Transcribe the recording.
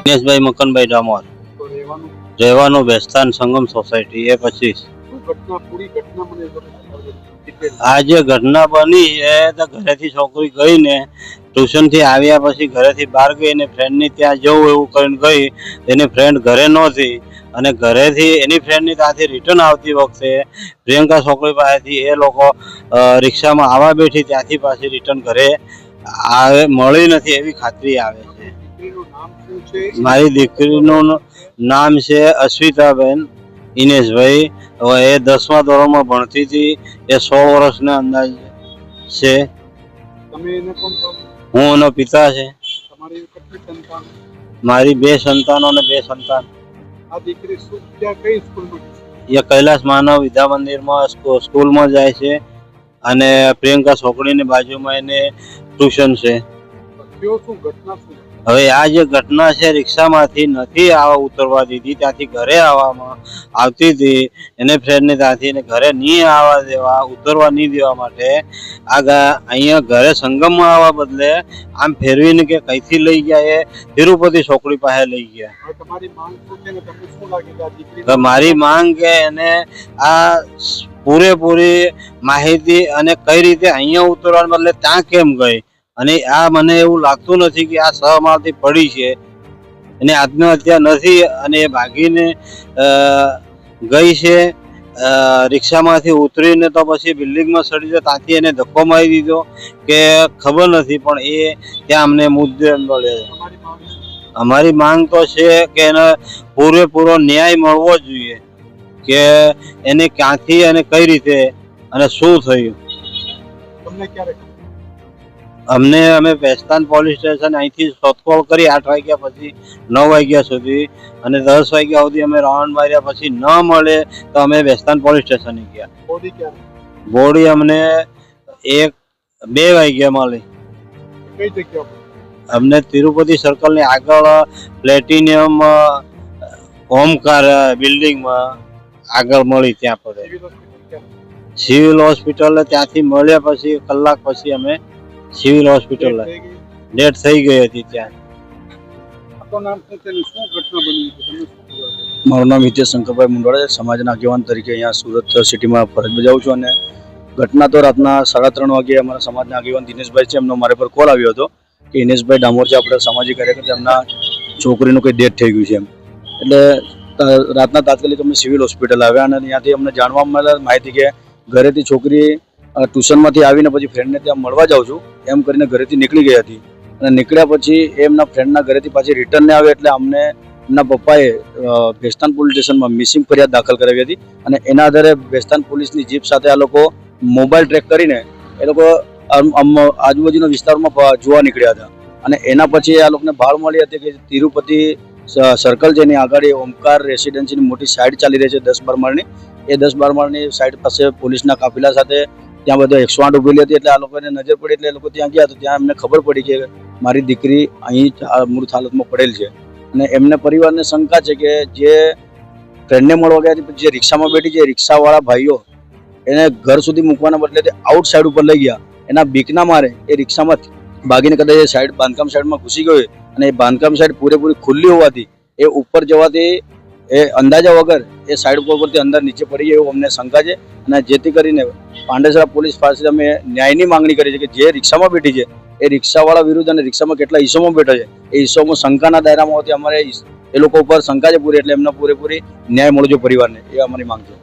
દિનેશભાઈ મકનભાઈ ડામોર, રહેવાનું બેસ્તાન સંગમ society A25। આ જે ઘટના બની એ તો ઘરેથી છોકરી ગઈ ને ટ્યુશન થી આવ્યા પછી ઘરેથી બહાર ગઈ ને ફ્રેન્ડ ની ત્યાં જવું એવું કરીને ગઈ। એની ફ્રેન્ડ ઘરે નહોતી અને ઘરેથી એની ફ્રેન્ડ ની ત્યાંથી રિટર્ન આવતી વખતે પ્રિયંકા છોકરી પાસેથી એ લોકો રિક્ષામાં આવવા બેઠી, ત્યાંથી પાછી રિટર્ન ઘરે આવે મળી નથી એવી ખાતરી આવે છે। મારી દીકરીનું નામ છે અશ્વિતાબેન ઇનેશભાઈ। એ 10મા ધોરણમાં ભણતી હતી। એ 100 વર્ષના અંદાજ છે। હું એનો પિતા છે। મારી 2 સંતાનો અને 2 સંતાન। એ કૈલાસ માનવ વિદ્યા મંદિરમાં સ્કૂલમાં જાય છે અને પ્રિયંકા છોકરીની બાજુમાં એને ટ્યુશન છે। હવે આ જે ઘટના છે, રિક્ષામાંથી નથી ઉતરવા દીધી, ત્યાંથી ઘરે આવતી હતી એને ફ્રેન્ડને ત્યાંથી ઘરે નહીં આવવા દેવા, ઉતરવા નહીં દેવા માટે અહીંયા ઘરે સંગમમાં આવવા બદલે આમ ફેરવીને કે કઈથી લઈ ગયા એ તિરુપતિ છોકરી પાસે લઈ ગયા। મારી માંગ કે એને આ પૂરેપૂરી માહિતી અને કઈ રીતે અહીંયા ઉતરવા બદલે ત્યાં કેમ ગઈ, અને આ મને એવું લાગતું નથી કે આ સહમાલથી પડી છે, એને આત્મહત્યા નથી અને એ ભાગીને ગઈ છે। રિક્ષામાંથી ઉતરીને તો પછી બિલ્ડિંગમાં ચડી ગયો, ત્યાંથી એને ધક્કો મારી દીધો કે ખબર નથી, પણ એ ત્યાં અમને મુદ્દે મળે। અમારી માંગ તો છે કે એને પૂરેપૂરો ન્યાય મળવો જોઈએ કે એને ક્યાંથી અને કઈ રીતે અને શું થયું। અમે બેસ્તાન પોલીસ સ્ટેશન અહીંથી શોધખોળ કરી 8 વાગ્યા પછી 9 વાગ્યા સુધી, અને 10 વાગ્યા સુધી અમે રાઉન્ડ માર્યા, પછી ન મળે તો અમે બેસ્તાન પોલીસ સ્ટેશન ગયા। બોડી અમને 2 વાગ્યા મળી। અમને તિરુપતિ સર્કલ ની આગળ પ્લેટિનિયમ ઓમકાર બિલ્ડિંગમાં આગળ મળી, ત્યાં પડે સિવિલ હોસ્પિટલ। ત્યાંથી મળ્યા પછી કલાક પછી અમે સિવિલ હોસ્પિટલ ડેથ થઈ ગઈ હતી ત્યાં। મારું નામ હિતેશ શંકરભાઈ મુંડવાડા છે। સમાજના આગેવાન તરીકે અહીંયા સુરત સિટીમાં ફરજ બજાવું છું। અને ઘટના તો રાતના 3:30 વાગે અમારા સમાજના આગેવાન દિનેશભાઈ છે, એમનો મારા પર કોલ આવ્યો હતો કે ઇનેશભાઈ ડામોર છે, આપણે સામાજિક કાર્યકર્તા, એમના છોકરીનું કંઈ ડેથ થઈ ગયું છે એમ। એટલે રાતના તાત્કાલિક અમે સિવિલ હોસ્પિટલ આવ્યા અને ત્યાંથી અમને જાણવા મળેલ માહિતી કે ઘરેથી છોકરી ટ્યુશનમાંથી આવીને પછી ફ્રેન્ડને ત્યાં મળવા જાઉં છું એમ કરીને ઘરેથી નીકળી ગઈ હતી, અને નીકળ્યા પછી એમના ફ્રેન્ડના ઘરેથી પાછી રિટર્ન આવે એટલે અમને એમના પપ્પાએ બેસ્તાન પોલીસ સ્ટેશનમાં મિસિંગ ફરિયાદ દાખલ કરાવી હતી, અને એના આધારે બેસ્તાન પોલીસની જીપ સાથે આ લોકો મોબાઈલ ટ્રેક કરીને એ લોકો આજુબાજુના વિસ્તારમાં જોવા નીકળ્યા હતા। અને એના પછી આ લોકોને ભાળ મળી હતી કે તિરુપતિ સર્કલ છે એની આગળ ઓમકાર રેસિડેન્સીની મોટી સાઇડ ચાલી રહી છે 10-12 માળની। એ 10-12 માળની સાઇડ પાસે પોલીસના કાફિલા સાથે ત્યાં બધા 108 ઉભેલી હતી, એટલે આ લોકોને નજર પડી એટલે એ લોકો ત્યાં ગયા, તો ત્યાં એમને ખબર પડી કે મારી દીકરી અહીં મૃત હાલતમાં પડેલ છે। અને એમને પરિવારને શંકા છે કે જે ફ્રેન્ડને મળવા ગયા હતી, જે રિક્ષામાં બેઠી છે રિક્ષાવાળા ભાઈઓ એને ઘર સુધી મૂકવાના બદલે તે આઉટ સાઈડ ઉપર લઈ ગયા, એના બીકના મારે એ રિક્ષામાં ભાગીને કદાચ એ સાઈડ બાંધકામ સાઈડમાં ઘૂસી ગયો, અને એ બાંધકામ સાઈડ પૂરેપૂરી ખુલ્લી હોવાથી એ ઉપર જવાથી એ અંદાજા વગર એ સાઈડ ઉપરથી અંદર નીચે પડી ગઈ એવું અમને શંકા છે। અને જેથી કરીને પાંડેસરા પોલીસ પાસે અમે ન્યાયની માંગણી કરી છે કે જે રિક્ષામાં બેઠી છે એ રિક્ષાવાળા વિરુદ્ધ અને રિક્ષામાં કેટલા ઈસમો બેઠા છે એ ઈસમો શંકાના દાયરામાં હોવાથી અમારે એ લોકો ઉપર શંકા છે પૂરી, એટલે એમને પૂરેપૂરી ન્યાય મળજો પરિવારને, એ અમારી માંગ છે।